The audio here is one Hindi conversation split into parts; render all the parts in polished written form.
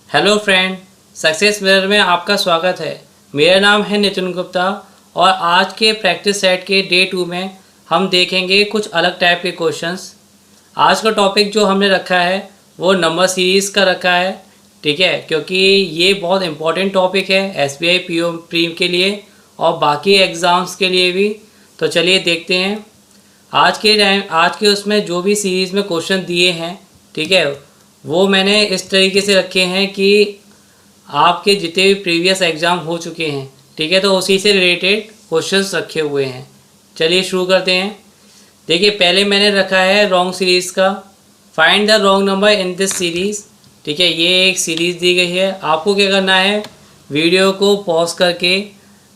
हेलो फ्रेंड, सक्सेस मिरर में आपका स्वागत है। मेरा नाम है नितिन गुप्ता और आज के प्रैक्टिस सेट के डे 2 में हम देखेंगे कुछ अलग टाइप के क्वेश्चंस। आज का टॉपिक जो हमने रखा है वो नंबर सीरीज़ का रखा है, ठीक है, क्योंकि ये बहुत इंपॉर्टेंट टॉपिक है एसबीआई पीओ प्रीम के लिए और बाकी एग्ज़ाम्स के लिए भी। तो चलिए देखते हैं आज के उसमें जो भी सीरीज़ में क्वेश्चन दिए हैं, ठीक है, वो मैंने इस तरीके से रखे हैं कि आपके जितने भी प्रीवियस एग्ज़ाम हो चुके हैं, ठीक है, तो उसी से रिलेटेड क्वेश्चंस रखे हुए हैं। चलिए शुरू करते हैं। देखिए, पहले मैंने रखा है रॉन्ग सीरीज़ का। Find the wrong number in this series, ठीक है, ये एक सीरीज़ दी गई है। आपको क्या करना है, वीडियो को पॉज करके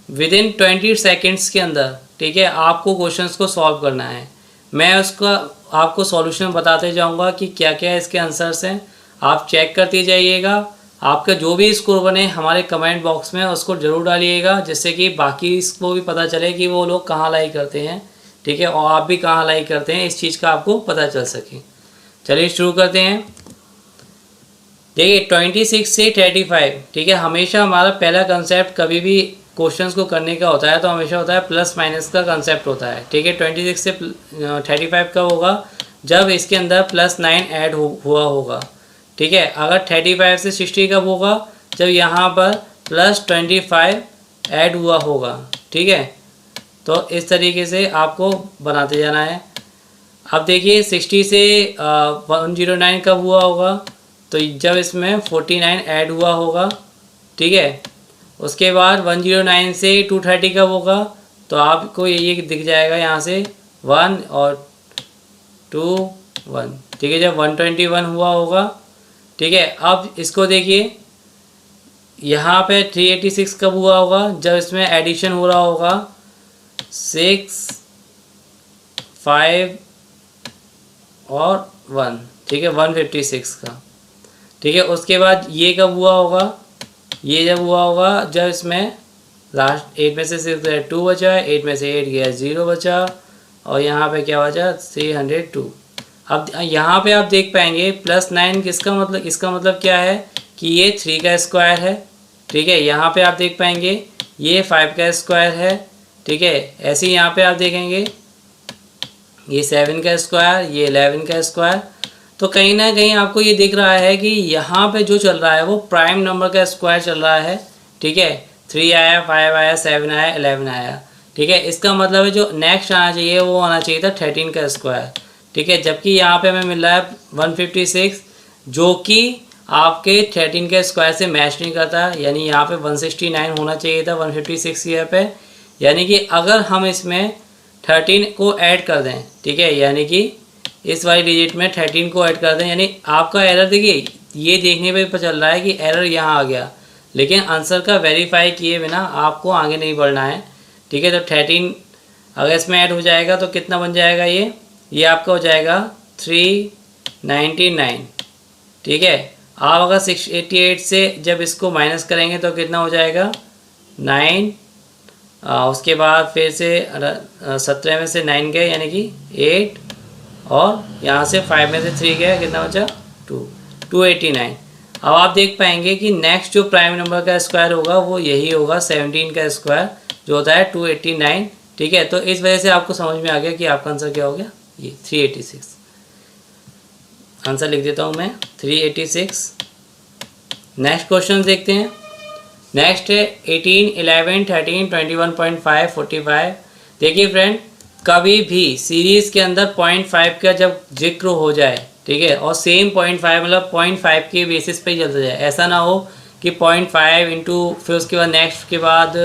विदिन 20 सेकेंड्स के अंदर, ठीक है, आपको क्वेश्चंस को सॉल्व करना है। मैं उसका आपको सॉल्यूशन बताते जाऊंगा कि क्या क्या इसके आंसर्स हैं। आप चेक करते जाइएगा। आपका जो भी स्कोर बने हमारे कमेंट बॉक्स में उसको ज़रूर डालिएगा, जिससे कि बाकी इसको भी पता चले कि वो लोग कहाँ लाइक करते हैं, ठीक है, और आप भी कहाँ लाइक करते हैं, इस चीज़ का आपको पता चल सके। चलिए शुरू करते हैं। देखिए 26 से 35, ठीक है, हमेशा हमारा पहला कंसेप्ट कभी भी क्वेश्चंस को करने का होता है तो हमेशा होता है प्लस माइनस का कंसेप्ट होता है, ठीक है। 26 से 35 कब होगा, जब इसके अंदर +9 ऐड हुआ होगा, ठीक है। अगर 35 से 60 कब होगा, जब यहाँ पर +25 ऐड हुआ होगा, ठीक है। तो इस तरीके से आपको बनाते जाना है। अब देखिए 60 से 109 कब हुआ होगा, तो जब इसमें 49 ऐड हुआ होगा, ठीक है। उसके बाद 109 से 230 कब होगा, तो आपको ये दिख जाएगा यहाँ से 1 और 2 1, ठीक है, जब 121 हुआ होगा, ठीक है। अब इसको देखिए, यहाँ पे 386 कब हुआ होगा, जब इसमें एडिशन हो रहा होगा 6 5 और 1, ठीक है, 156 का, ठीक है। उसके बाद ये कब हुआ होगा, ये जब हुआ होगा जब इसमें लास्ट 8 में से 6 गया 2 बचा, 8 में से 8 गया 0 बचा, और यहाँ पे क्या बचा 302। अब यहाँ पे आप देख पाएंगे +9 किसका मतलब, इसका मतलब क्या है कि ये 3 का स्क्वायर है, ठीक है। यहाँ पे आप देख पाएंगे ये 5 का स्क्वायर है, ठीक है। ऐसे ही यहाँ पे आप देखेंगे ये 7 का स्क्वायर, ये 11 का स्क्वायर। तो कहीं ना कहीं आपको ये दिख रहा है कि यहाँ पे जो चल रहा है वो प्राइम नंबर का स्क्वायर चल रहा है, ठीक है। 3 आया, 5 आया, 7 आया, 11 आया, ठीक है। इसका मतलब है जो नेक्स्ट आना चाहिए वो आना चाहिए था 13 का स्क्वायर, ठीक है। जबकि यहाँ पे हमें मिल रहा है 156, जो कि आपके 13 के स्क्वायर से मैच नहीं करता, यानी यहाँ पे 169 होना चाहिए था 156 यहाँ पे। यानी कि अगर हम इसमें 13 को ऐड कर दें, ठीक है, यानी कि इस वाली डिजिट में 13 को ऐड कर दें, यानी आपका एरर देखिए ये देखने पे पता चल रहा है कि एरर यहाँ आ गया, लेकिन आंसर का वेरीफाई किए बिना आपको आगे नहीं बढ़ना है, ठीक है। तो 13 अगर इसमें ऐड हो जाएगा तो कितना बन जाएगा, ये आपका हो जाएगा 399, ठीक है। आप अगर 688 से जब इसको माइनस करेंगे तो कितना हो जाएगा 9, उसके बाद फिर से 17 में से 9 गए यानी कि 8, और यहाँ से 5 में से 3 गया, कितना बचा 289। अब आप देख पाएंगे कि नेक्स्ट जो प्राइम नंबर का स्क्वायर होगा वो यही होगा 17 का स्क्वायर, जो होता है 289, ठीक है। तो इस वजह से आपको समझ में आ गया कि आपका आंसर क्या हो गया, ये 386। आंसर लिख देता हूँ मैं 386। नेक्स्ट क्वेश्चन देखते हैं। नेक्स्ट है 18, 11, 13, 21.5, 45। देखिए फ्रेंड, कभी भी सीरीज़ के अंदर 0.5 का जब जिक्र हो जाए, ठीक है, और सेम 0.5 मतलब 0.5 के बेसिस पे ही चलता जाए, ऐसा ना हो कि 0.5 इंटू फिर उसके बाद नेक्स्ट के बाद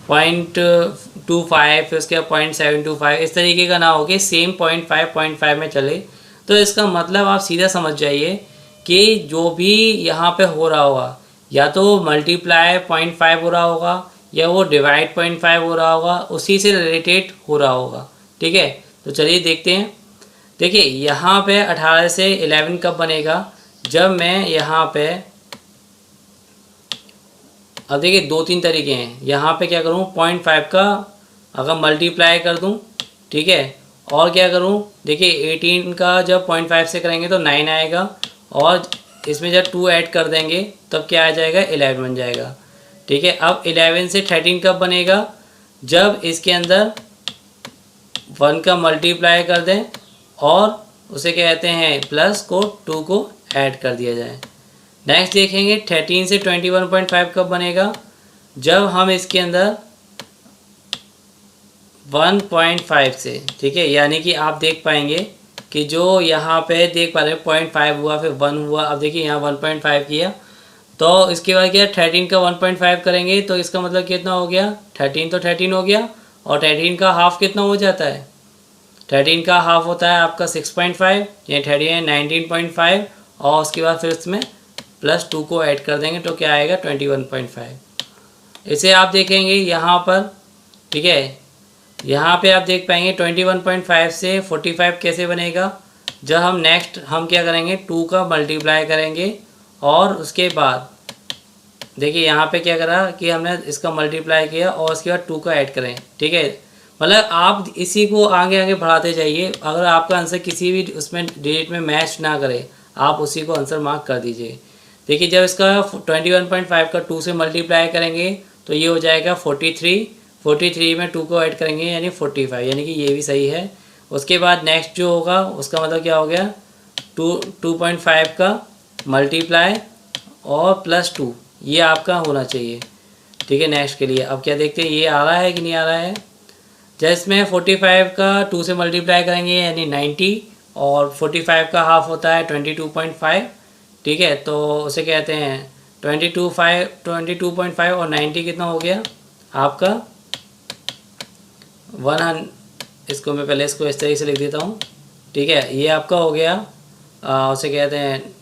0.25 फिर उसके बाद 0.725, इस तरीके का ना हो कि सेम 0.5 में चले। तो इसका मतलब आप सीधा समझ जाइए कि जो भी यहाँ पे हो रहा होगा, या तो मल्टीप्लाई 0.5 हो रहा होगा या वो डिवाइड 0.5 हो रहा होगा, उसी से रिलेटेड हो रहा होगा, ठीक है। तो चलिए देखते हैं। देखिए यहाँ पे 18 से 11 कब बनेगा, जब मैं यहाँ पे, अब देखिए 2-3 तरीके हैं। यहाँ पे क्या करूँ, 0.5 का अगर मल्टीप्लाई कर दूँ, ठीक है, और क्या करूँ, देखिए 18 का जब 0.5 से करेंगे तो 9 आएगा, और इसमें जब 2 ऐड कर देंगे तब क्या आ जाएगा, 11 बन जाएगा। ठीक है, अब 11 से 13 कब बनेगा, जब इसके अंदर 1 का मल्टीप्लाई कर दें और उसे क्या कहते हैं, प्लस को 2 को ऐड कर दिया जाए। नेक्स्ट देखेंगे 13 से 21.5 कब बनेगा, जब हम इसके अंदर 1.5 से, ठीक है, यानी कि आप देख पाएंगे कि जो यहाँ पे देख पा रहे हैं 0.5 हुआ, फिर 1 हुआ। अब देखिए यहाँ 1.5 किया तो इसके बाद क्या 13 का 1.5 करेंगे तो इसका मतलब कितना हो गया, 13 तो 13 हो गया। और 13 का हाफ कितना हो जाता है, 13 का हाफ होता है आपका 6.5, ये 13 19.5 और उसके बाद फिर इसमें प्लस 2 को ऐड कर देंगे तो क्या आएगा 21.5। इसे आप देखेंगे यहाँ पर, ठीक है, यहाँ पे आप देख पाएंगे 21.5 से 45 कैसे बनेगा, जब हम नेक्स्ट हम क्या करेंगे 2 का मल्टीप्लाई करेंगे और उसके बाद देखिए यहाँ पे क्या करा कि हमने इसका मल्टीप्लाई किया और उसके बाद 2 का ऐड करें। ठीक है, मतलब आप इसी को आगे आगे बढ़ाते जाइए। अगर आपका आंसर किसी भी उसमें डिजिट में मैच ना करे आप उसी को आंसर मार्क कर दीजिए। देखिए जब इसका 21.5 का 2 से मल्टीप्लाई करेंगे तो ये हो जाएगा 43 में 2 को ऐड करेंगे यानी 45, यानी कि ये भी सही है। उसके बाद नेक्स्ट जो होगा उसका मतलब क्या हो गया 2.5 का मल्टीप्लाई और प्लस 2, ये आपका होना चाहिए। ठीक है, नेक्स्ट के लिए अब क्या देखते हैं ये आ रहा है कि नहीं आ रहा है। जिसमें 45 का 2 से मल्टीप्लाई करेंगे यानी 90 और 45 का हाफ होता है 22.5। ठीक है, तो उसे कहते हैं 22.5 और 90 कितना हो गया आपका 100। इसको मैं पहले इसको इस तरीके से लिख देता हूँ। ठीक है, ये आपका हो गया उसे कहते हैं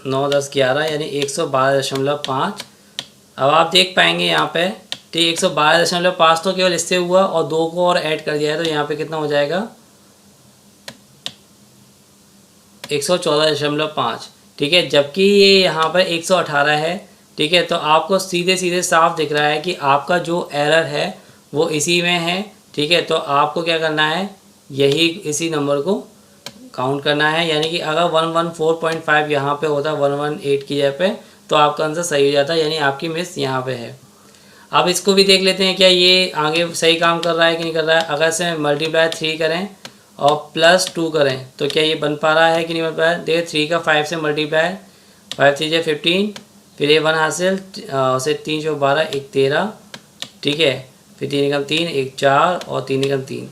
9 10 11 यानी 112.5। अब आप देख पाएंगे यहाँ पे ठीक 112.5 तो केवल इससे हुआ और 2 को और ऐड कर दिया है तो यहाँ पे कितना हो जाएगा 114.5। ठीक है, जबकि ये यहाँ पर 118 है। ठीक है, तो आपको सीधे सीधे साफ दिख रहा है कि आपका जो एरर है वो इसी में है। ठीक है, तो आपको क्या करना है यही इसी नंबर को काउंट करना है, यानी कि अगर 114.5 यहाँ पे होता 118 की जगह पे तो आपका आंसर सही हो जाता, यानी आपकी मिस यहाँ पे है। अब इसको भी देख लेते हैं क्या ये आगे सही काम कर रहा है कि नहीं कर रहा है। अगर से मल्टीप्लाई 3 करें और प्लस 2 करें तो क्या ये बन पा रहा है कि नहीं बन पा रहा है। देखिए 3 का 5 से मल्टीप्लाई 5 3 15, फिर ये 1 हासिल उसे 3 4 12 1 13। ठीक है, फिर 3 एकम 3 1 4 और 3 एकम 3।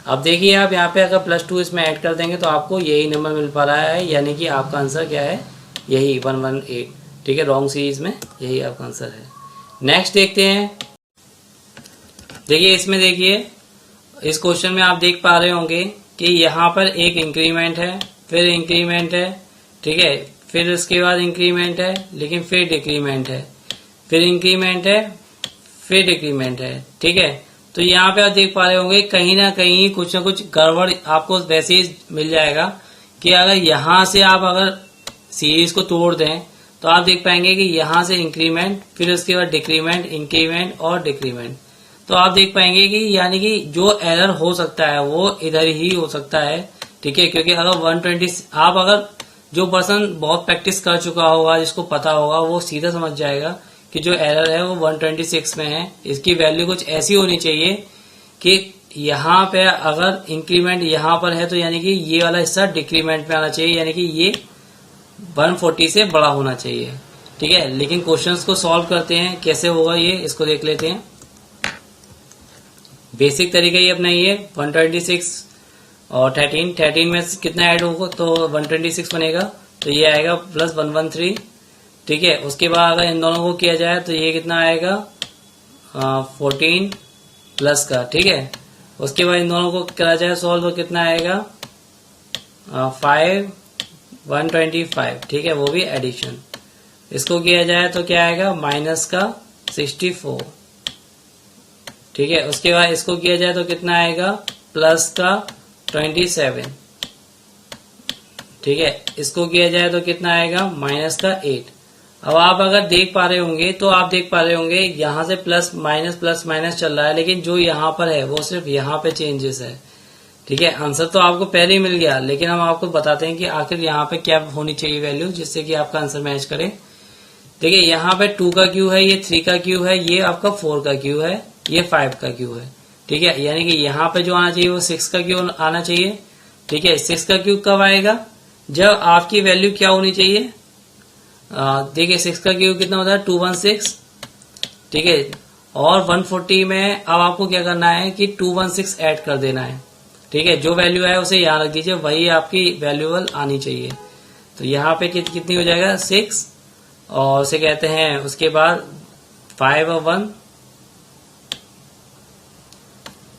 अब देखिए आप यहाँ पे अगर प्लस 2 इसमें ऐड कर देंगे तो आपको यही नंबर मिल पा रहा है, यानी कि आपका आंसर क्या है यही 118। ठीक है, रॉन्ग सीरीज में यही आपका आंसर है। नेक्स्ट देखते हैं। देखिए इसमें देखिए इस क्वेश्चन में आप देख पा रहे होंगे कि यहाँ पर एक इंक्रीमेंट है, फिर इंक्रीमेंट है। ठीक है, फिर उसके बाद इंक्रीमेंट है, लेकिन फिर डिक्रीमेंट है, फिर इंक्रीमेंट है, फिर डिक्रीमेंट है। ठीक है, तो यहाँ पे आप देख पा रहे होंगे कहीं ना कहीं कुछ ना कुछ गड़बड़ आपको वैसे ही मिल जाएगा कि अगर यहाँ से आप अगर सीरीज को तोड़ दें तो आप देख पाएंगे कि यहाँ से इंक्रीमेंट, फिर उसके बाद डिक्रीमेंट, इंक्रीमेंट और डिक्रीमेंट। तो आप देख पाएंगे कि यानी कि जो एरर हो सकता है वो इधर ही हो सकता है। ठीक है, क्योंकि अगर 120 आप अगर जो पर्सन बहुत प्रैक्टिस कर चुका होगा जिसको पता होगा वो सीधा समझ जाएगा कि जो एरर है वो 126 में है। इसकी वैल्यू कुछ ऐसी होनी चाहिए कि यहाँ पे अगर इंक्रीमेंट यहाँ पर है तो यानी कि ये वाला हिस्सा डिक्रीमेंट में आना चाहिए, यानी कि ये 140 से बड़ा होना चाहिए। ठीक है, लेकिन क्वेश्चंस को सॉल्व करते हैं कैसे होगा ये इसको देख लेते हैं। बेसिक तरीका ये अपना ये 126 और 13 में कितना ऐड होगा तो 126 बनेगा, तो ये आएगा प्लस 113। ठीक है, उसके बाद अगर इन दोनों को किया जाए तो ये कितना आएगा 14 प्लस का। ठीक है, उसके बाद इन दोनों को करा जाए सॉल्व तो कितना आएगा 5 125। ठीक है, वो भी एडिशन। इसको किया जाए तो क्या आएगा माइनस का 64। ठीक है, उसके बाद इसको किया जाए तो कितना आएगा प्लस का 27। ठीक है, इसको किया जाए तो कितना आएगा माइनस का 8। अब आप अगर देख पा रहे होंगे तो आप देख पा रहे होंगे यहाँ से प्लस माइनस चल रहा है, लेकिन जो यहाँ पर है वो सिर्फ यहाँ पे चेंजेस है। ठीक है, आंसर तो आपको पहले ही मिल गया, लेकिन हम आपको बताते हैं कि आखिर यहाँ पे क्या होनी चाहिए वैल्यू जिससे कि आपका आंसर मैच करे। देखिए यहाँ पे 2 का क्यू है, ये 3 का क्यू है, ये आपका 4 का क्यू है, ये 5 का क्यू है। ठीक है, यानी कि यहाँ पे जो आना चाहिए वो 6 का क्यू आना चाहिए। ठीक है, 6 का क्यू कब आएगा? जब आपकी वैल्यू क्या होनी चाहिए? देखिए 6 का क्यू कितना होता है? 216। ठीक है, और 140 में अब आपको क्या करना है कि 216 ऐड कर देना है। ठीक है, जो वैल्यू है उसे यहाँ रख दीजिए, वही आपकी वैल्यूबल आनी चाहिए। तो यहाँ पे कितनी हो जाएगा? 6, और उसे कहते हैं उसके बाद 5 और 1।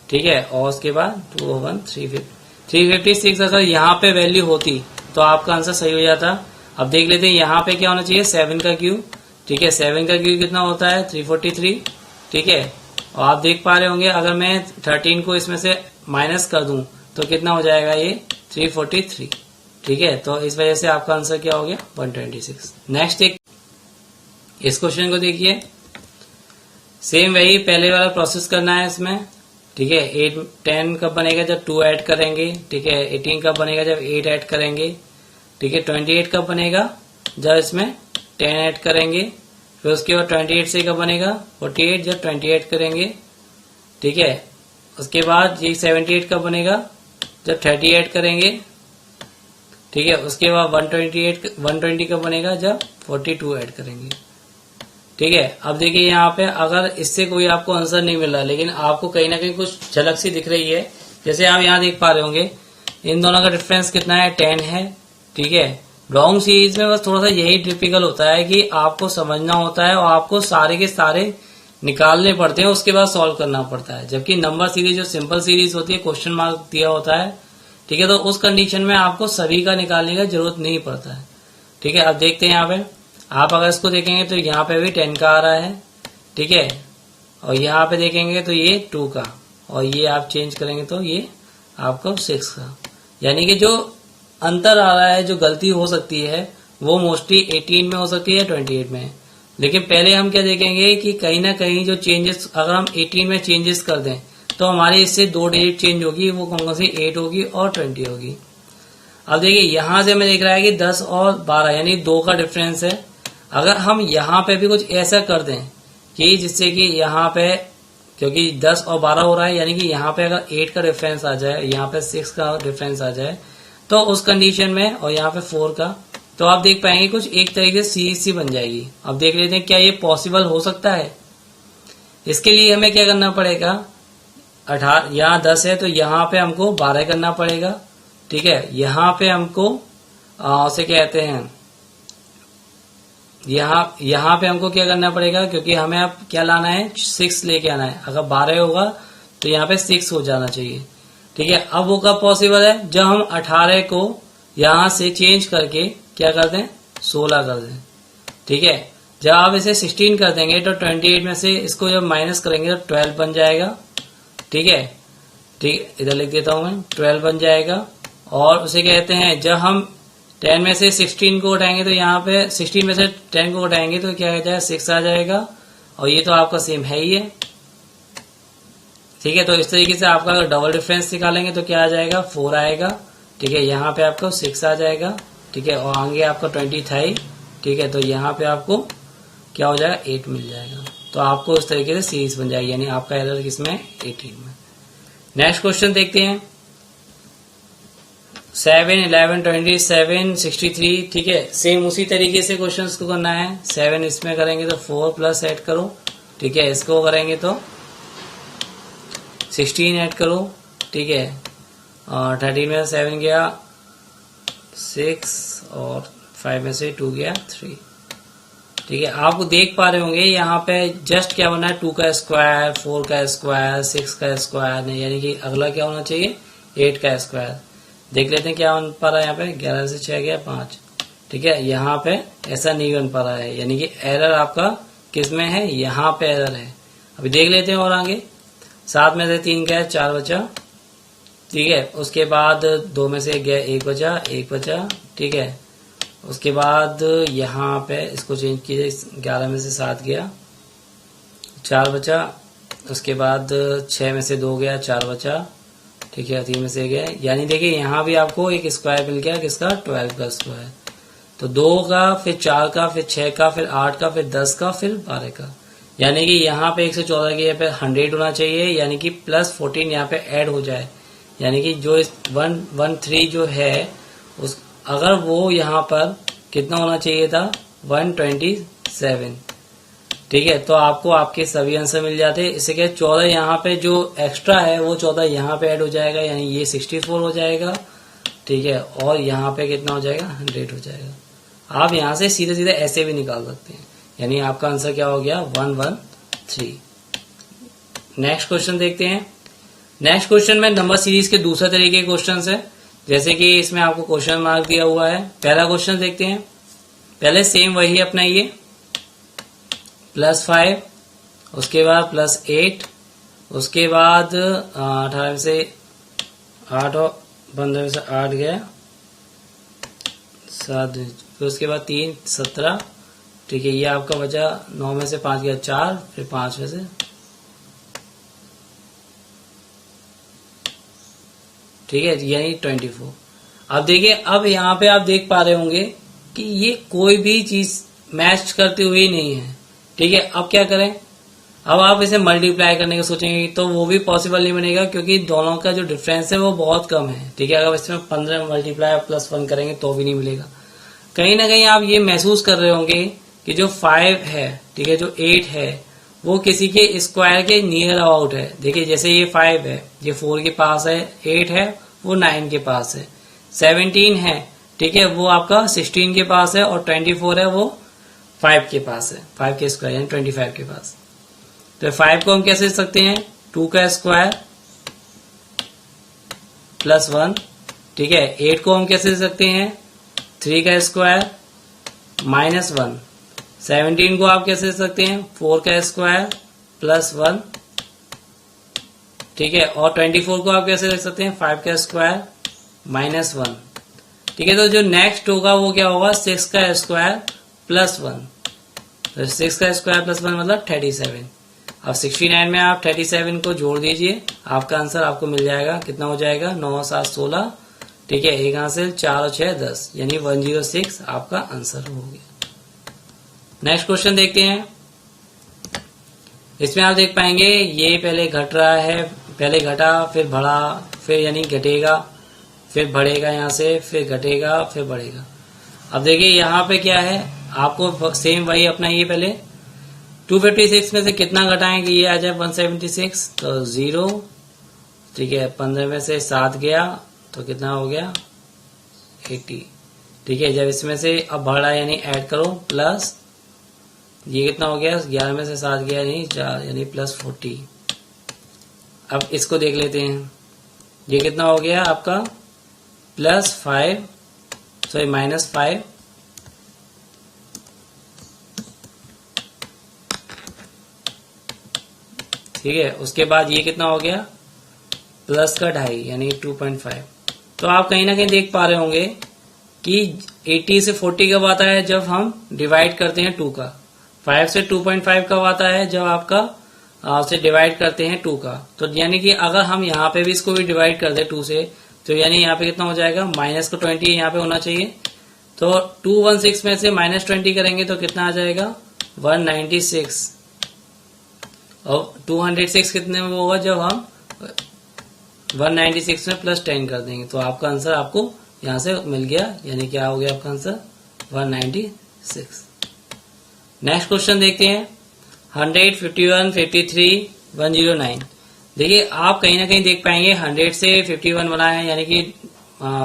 ठीक है, और उसके बाद 2 और 1 356 अगर यहाँ पे वैल्यू होती तो आपका आंसर सही हो जाता। अब देख लेते हैं यहाँ पे क्या होना चाहिए? 7 का क्यू। ठीक है, 7 का क्यू कितना होता है? 343। ठीक है, और आप देख पा रहे होंगे अगर मैं 13 को इसमें से माइनस कर दूं तो कितना हो जाएगा? ये 343। ठीक है, तो इस वजह से आपका आंसर क्या हो गया? 126। नेक्स्ट एक इस क्वेश्चन को देखिए, सेम वही पहले वाला प्रोसेस करना है इसमें। ठीक है, 10 कब बनेगा? जब 2 ऐड करेंगे। ठीक है, 18 कब बनेगा? जब 8 ऐड करेंगे। ठीक है, 28 कब बनेगा? जब इसमें 10 ऐड करेंगे। फिर उसके बाद 28 से कब बनेगा? 48 जब 28 करेंगे। ठीक है, उसके बाद ये 78 कब बनेगा? जब 30 ऐड करेंगे। ठीक है, उसके बाद 120 कब बनेगा? जब 42 ऐड करेंगे। ठीक है, अब देखिए यहाँ पे अगर इससे कोई आपको आंसर नहीं मिल रहा, लेकिन आपको कहीं ना कहीं कुछ झलक सी दिख रही है, जैसे आप यहाँ देख पा रहे होंगे इन दोनों का डिफरेंस कितना है? 10 है। ठीक है, लॉन्ग सीरीज में बस थोड़ा सा यही टिपिकल होता है कि आपको समझना होता है और आपको सारे के सारे निकालने पड़ते हैं, उसके बाद सॉल्व करना पड़ता है। जबकि नंबर सीरीज जो सिंपल सीरीज होती है, क्वेश्चन मार्क दिया होता है। ठीक है, तो उस कंडीशन में आपको सभी का निकालने का जरूरत नहीं पड़ता है। ठीक है, अब देखते हैं यहाँ पे आप अगर इसको देखेंगे तो यहाँ पे भी 10 का आ रहा है। ठीक है, और यहाँ पे देखेंगे तो ये 2 का, और ये आप चेंज करेंगे तो ये आपको 6 का। यानी कि जो अंतर आ रहा है, जो गलती हो सकती है वो मोस्टली 18 में हो सकती है, 28 में। लेकिन पहले हम क्या देखेंगे कि कहीं ना कहीं जो चेंजेस अगर हम 18 में चेंजेस कर दें तो हमारी इससे 2 डिजिट चेंज होगी, वो कौन सी? 8 होगी और 20 होगी। अब देखिए यहां से हमें दिख रहा है कि 10 और 12 यानी 2 का डिफरेंस है। अगर हम यहाँ पे भी कुछ ऐसा कर दें कि जिससे कि यहाँ पे, क्योंकि 10 और 12 हो रहा है, यानी कि यहाँ पे अगर 8 का डिफरेंस आ जाए, यहाँ पे 6 का डिफरेंस आ जाए, तो उस कंडीशन में, और यहाँ पे 4 का, तो आप देख पाएंगे कुछ एक तरीके से सीरीज सी बन जाएगी। अब देख लेते हैं क्या ये पॉसिबल हो सकता है। इसके लिए हमें क्या करना पड़ेगा? 18 यहाँ 10 है तो यहाँ पे हमको 12 करना पड़ेगा। ठीक है, यहाँ पे हमको उसे कहते हैं यहाँ पे हमको क्या करना पड़ेगा, क्योंकि हमें अब क्या लाना है? 6 लेके आना है। अगर 12 होगा तो यहाँ पे 6 हो जाना चाहिए। ठीक है, अब वो कब पॉसिबल है? जब हम 18 को यहाँ से चेंज करके क्या कर दें? 16 कर दें। ठीक है, जब आप इसे 16 कर देंगे तो 28 में से इसको जब माइनस करेंगे तो 12 बन जाएगा। ठीक है, ठीक, इधर लिख देता हूं मैं, 12 बन जाएगा। और उसे कहते हैं जब हम 10 में से 16 को उठाएंगे तो यहाँ पे 16 में से 10 को उठाएंगे तो क्या आ जाएगा? 6 आ जाएगा, और ये तो आपका सेम है ही है। ठीक है, तो इस तरीके से आपका अगर डबल डिफरेंस निकालेंगे तो क्या आ जाएगा? 4 आएगा। ठीक है, यहाँ पे आपको 6 आ जाएगा। ठीक है, और आगे आपका 20 था ही। ठीक है, तो यहाँ पे आपको क्या हो जाएगा? 8 मिल जाएगा। तो आपको इस तरीके से सीरीज बन जाएगी, यानी आपका एरर किसमें? 18 में। नेक्स्ट क्वेश्चन देखते हैं, 7, 11, 27, 63। ठीक है, सेम उसी तरीके से क्वेश्चंस को करना है। 7 इसमें करेंगे तो 4 प्लस ऐड करो। ठीक है, इसको करेंगे तो 16 ऐड करो। ठीक है, और 13 में 7 गया 6, और 5 में से 2 गया 3। ठीक है, आप देख पा रहे होंगे यहाँ पे जस्ट क्या बना है? 2 का स्क्वायर, 4 का स्क्वायर, 6 का स्क्वायर नहीं, यानी कि अगला क्या होना चाहिए? 8 का स्क्वायर। देख लेते हैं क्या बन पा रहा है यहाँ पे? 11 से 6 गया 5। ठीक है, यहाँ पे ऐसा नहीं बन पा रहा है, यानी कि एरर आपका किस में है? यहाँ पे एरर है। अभी देख लेते हैं और आगे। 7 में से 3 गया 4 बचा। ठीक है, उसके बाद 2 में से गया 1 बचा, 1 बचा। ठीक है, उसके बाद यहाँ पे इसको चेंज कीजिए, 11 में से 7 गया 4 बचा। उसके बाद 6 में से 2 गया 4 बचा। ठीक है, 3 में से गया, यानी देखिए यहाँ भी आपको एक स्क्वायर मिल गया, किसका, 12 का स्क्वायर। तो 2 का, फिर 4 का, फिर 6 का, फिर 8 का, फिर 10 का, फिर 12 का, यानी कि यहाँ पे 114 के यहाँ पे 100 होना चाहिए, यानी कि प्लस 14 यहाँ पे ऐड हो जाए, यानी कि जो 113 जो है उस, अगर वो यहाँ पर कितना होना चाहिए था, 127। ठीक है, तो आपको आपके सभी आंसर मिल जाते हैं। इससे क्या, 14 यहाँ पे जो एक्स्ट्रा है वो 14 यहाँ पे ऐड हो जाएगा, यानी ये 64 हो जाएगा। ठीक है, और यहाँ पे कितना हो जाएगा, 100 हो जाएगा। आप यहाँ से सीधे सीधे ऐसे भी निकाल सकते हैं, यानी आपका आंसर क्या हो गया, 113। नेक्स्ट क्वेश्चन देखते हैं। नेक्स्ट क्वेश्चन में नंबर सीरीज के दूसरा तरीके के क्वेश्चन है, जैसे कि इसमें आपको क्वेश्चन मार्क दिया हुआ है। पहला क्वेश्चन देखते हैं। पहले सेम वही अपनाइए, +5, उसके बाद +8, उसके बाद 18 में से 8 और 15 में से 8 गया 7, फिर उसके बाद 3 17। ठीक है, ये आपका बचा 9 में से 5 गया 4, फिर 5 में से, ठीक है, यानी 24। अब देखिए, अब यहाँ पे आप देख पा रहे होंगे कि ये कोई भी चीज मैच करती हुई नहीं है। ठीक है, अब क्या करें, अब आप इसे मल्टीप्लाई करने का सोचेंगे तो वो भी पॉसिबल नहीं बनेगा, क्योंकि दोनों का जो डिफरेंस है वो बहुत कम है। ठीक है, अगर इसमें 15 मल्टीप्लाई +1 करेंगे तो भी नहीं मिलेगा। कहीं ना कहीं आप ये महसूस कर रहे होंगे कि जो 5 है, ठीक है, जो 8 है, वो किसी के स्क्वायर के नियर अबाउट है। देखिए, जैसे ये 5 है, ये 4 के पास है, 8 है वो 9 के पास है, 17 है, ठीक है, वो आपका 16 के पास है, और 24 है वो 5 के पास है, 5 के स्क्वायर यानी 25 के पास। तो 5 को हम कैसे लिख सकते हैं, 2 का स्क्वायर +1। ठीक है, 8 को हम कैसे लिख सकते हैं, 3 का स्क्वायर -1। 17 को आप कैसे लिख सकते हैं, 4 का स्क्वायर +1। ठीक है, और 24 को आप कैसे लिख सकते हैं, 5 का स्क्वायर -1। ठीक है, तो जो नेक्स्ट होगा वो क्या होगा, 6 का स्क्वायर +1। तो 6 का स्क्वायर +1 मतलब 37। अब 69 में आप 37 को जोड़ दीजिए, आपका आंसर आपको मिल जाएगा, कितना हो जाएगा, 9 7 16। ठीक है, एक हासिल 4 और 6 10, यानी 106 आपका आंसर हो गया। नेक्स्ट क्वेश्चन देखते हैं। इसमें आप देख पाएंगे ये पहले घट रहा है, पहले घटा, फिर बढ़ा, फिर यानी घटेगा, फिर बढ़ेगा यहाँ से, फिर घटेगा, फिर बढ़ेगा। अब देखिए यहाँ पे क्या है, आपको सेम वही अपना, ये पहले 256 में से कितना घटाएं कि ये आ जाए 176, तो 0। ठीक है, 15 में से 7 गया तो कितना हो गया, 80। ठीक है, जब इसमें से अब बढ़ा यानी ऐड करो, प्लस ये कितना हो गया, 11 में से 7 गया नहीं 4, यानी +40। अब इसको देख लेते हैं, ये कितना हो गया आपका, +5 सॉरी -5। ठीक है, उसके बाद ये कितना हो गया, प्लस का 2.5 यानी 2.5। तो आप कहीं ना कहीं देख पा रहे होंगे कि 80 से 40 कब आता है, जब हम डिवाइड करते हैं 2 का। 5 से 2.5 कब आता है, जब आपका उसे डिवाइड करते हैं 2 का। तो यानी कि अगर हम यहाँ पे भी इसको भी डिवाइड कर दे 2 से, तो यानी यहाँ पे कितना हो जाएगा, -20 यहाँ पे होना चाहिए। तो 216 में से -20 करेंगे तो कितना आ जाएगा, 196। और 206 कितने में होगा, जब हम 196 में +10 कर देंगे, तो आपका आंसर आपको यहां से मिल गया, यानी क्या हो गया आपका आंसर, 196। नेक्स्ट क्वेश्चन देखते हैं। 100, 51, 53, 109। देखिए, आप कहीं ना कहीं देख पाएंगे 100 से 51 बना है, यानी कि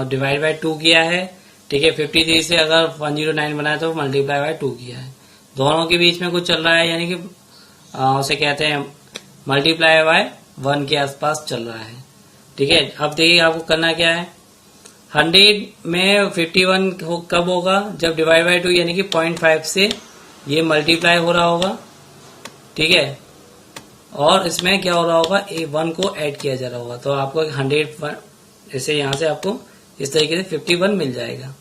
डिवाइड बाय 2 किया है। ठीक है, 53 से अगर 109 बनाया तो मल्टीप्लाई बाय 2 किया है। दोनों के बीच में कुछ चल रहा है, यानी कि उसे कहते हैं मल्टीप्लाई बाय 1 के आसपास चल रहा है। ठीक है, अब देखिए आपको करना क्या है, 100 में 51 कब होगा, जब डिवाइड बाय 2 यानी कि 0.5 से ये मल्टीप्लाई हो रहा होगा। ठीक है, और इसमें क्या हो रहा होगा, 1 को ऐड किया जा रहा होगा, तो आपको 100 ऐसे यहाँ से आपको इस तरीके से 51 मिल जाएगा।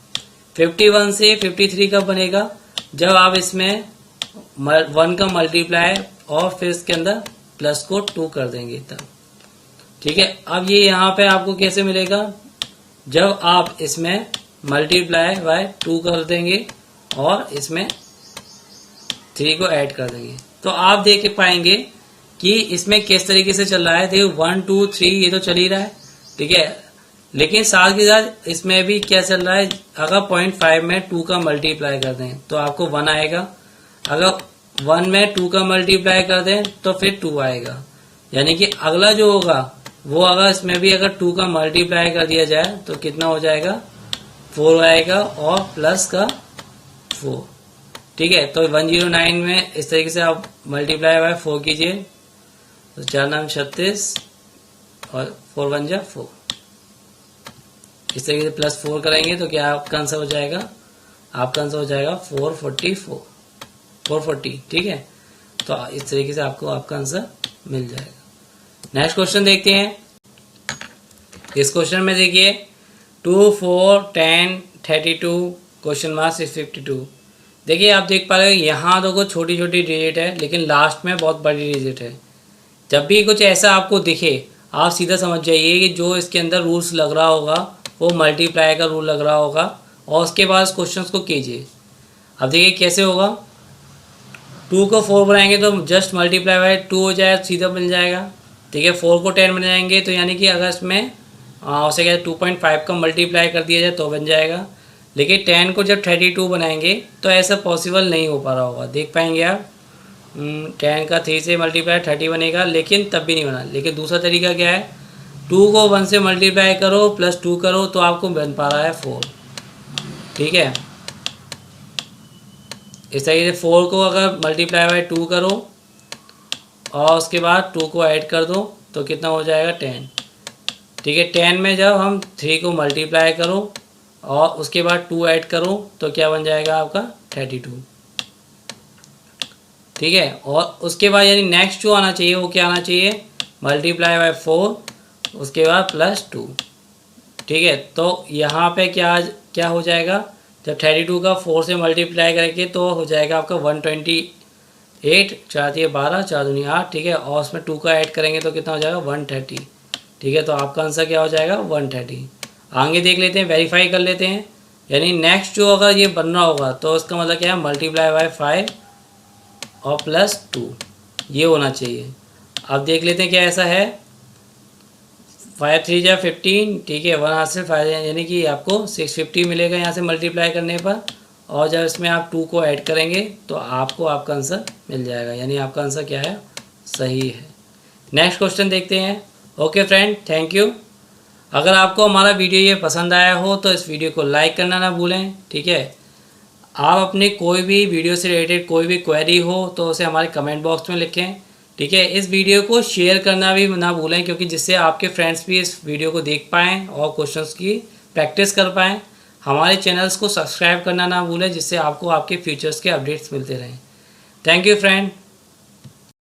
51 से 53 कब बनेगा, जब आप इसमें 1 का मल्टीप्लाई और फिर इसके अंदर प्लस को 2 कर देंगे तब। ठीक है, अब ये यहाँ पे आपको कैसे मिलेगा, जब आप इसमें मल्टीप्लाई बाय 2 कर देंगे और इसमें 3 को ऐड कर देंगे तो आप देख पाएंगे कि इसमें किस तरीके से चल रहा है। देखो 1 2 3 ये तो चल ही रहा है, ठीक है, लेकिन साथ के साथ इसमें भी क्या चल रहा है, अगर 0.5 में 2 का मल्टीप्लाई कर दें तो आपको 1 आएगा, अगर 1 में 2 का मल्टीप्लाई कर दें तो फिर 2 आएगा। यानी कि अगला जो होगा वो अगर इसमें भी अगर 2 का मल्टीप्लाई कर दिया जाए तो कितना हो जाएगा, 4 आएगा और प्लस का 4, ठीक है। तो 109 में इस तरीके से आप मल्टीप्लाई बाय 4 कीजिए तो 4 9 36 और 4 1 जा 4, इस तरीके से प्लस 4 करेंगे तो क्या आपका आंसर हो जाएगा, आपका आंसर हो जाएगा 440, ठीक है। तो इस तरीके से आपको आपका आंसर मिल जाएगा। नेक्स्ट क्वेश्चन देखते हैं। इस क्वेश्चन में देखिए 2 4 10 32 क्वेश्चन मार्क 652। देखिए आप देख पा रहे हो यहाँ तो कुछ छोटी छोटी डिजिट है लेकिन लास्ट में बहुत बड़ी डिजिट है। जब भी कुछ ऐसा आपको दिखे आप सीधा समझ जाइए कि जो इसके अंदर रूल्स लग रहा होगा वो मल्टीप्लाई का रूल लग रहा होगा और उसके बाद क्वेश्चन को कीजिए। अब देखिए कैसे होगा, 2 को 4 बनाएंगे तो जस्ट मल्टीप्लाई बाय 2 हो जाए, सीधा मिल जाएगा, ठीक है। 4 को 10 बनाएंगे तो यानी कि अगर इसमें उसे क्या 2.5 का मल्टीप्लाई कर दिया जाए तो बन जाएगा, लेकिन 10 को जब 32 बनाएंगे तो ऐसा पॉसिबल नहीं हो पा रहा होगा। देख पाएंगे आप 10 का 3 से मल्टीप्लाई 30 बनेगा लेकिन तब भी नहीं बना। लेकिन दूसरा तरीका क्या है, 2 को 1 से मल्टीप्लाई करो प्लस 2 करो तो आपको बन पा रहा है 4, ठीक है। इस तरीके से 4 को अगर मल्टीप्लाई बाय 2 करो और उसके बाद 2 को ऐड कर दो तो कितना हो जाएगा 10, ठीक है। 10 में जब हम 3 को मल्टीप्लाई करो और उसके बाद 2 ऐड करो तो क्या बन जाएगा आपका 32, ठीक है। और उसके बाद यानी नेक्स्ट जो आना चाहिए वो क्या आना चाहिए, मल्टीप्लाई बाय 4 उसके बाद प्लस 2, ठीक है। तो यहाँ पे क्या हो जाएगा, जब 32 का 4 से मल्टीप्लाई करेंगे तो हो जाएगा आपका 128, 4 दिए 12 4 दूनी 8, ठीक है। और उसमें 2 का ऐड करेंगे तो कितना हो जाएगा 130, ठीक है। तो आपका आंसर क्या हो जाएगा 130। आगे देख लेते हैं, वेरीफाई कर लेते हैं। यानी नेक्स्ट जो अगर ये बन रहा होगा तो उसका मतलब क्या है, मल्टीप्लाई बाय 5 और प्लस 2 ये होना चाहिए। अब देख लेते हैं क्या ऐसा है, 5 3 जा 15, ठीक है। 1 हाथ से 5 यानी कि आपको 650 मिलेगा यहाँ से मल्टीप्लाई करने पर, और जब इसमें आप 2 को ऐड करेंगे तो आपको आपका आंसर मिल जाएगा। यानी आपका आंसर क्या है, सही है। नेक्स्ट क्वेश्चन देखते हैं। Okay friend, thank you. अगर आपको हमारा वीडियो ये पसंद आया हो तो इस वीडियो को लाइक करना ना भूलें, ठीक है। आप अपने कोई भी वीडियो से रिलेटेड कोई भी क्वेरी हो तो उसे हमारे कमेंट बॉक्स में लिखें, ठीक है। इस वीडियो को शेयर करना भी ना भूलें क्योंकि जिससे आपके फ्रेंड्स भी इस वीडियो को देख पाएँ और क्वेश्चंस की प्रैक्टिस कर पाएँ। हमारे चैनल्स को सब्सक्राइब करना ना भूलें जिससे आपको आपके फ्यूचर्स के अपडेट्स मिलते रहें। Thank you friend.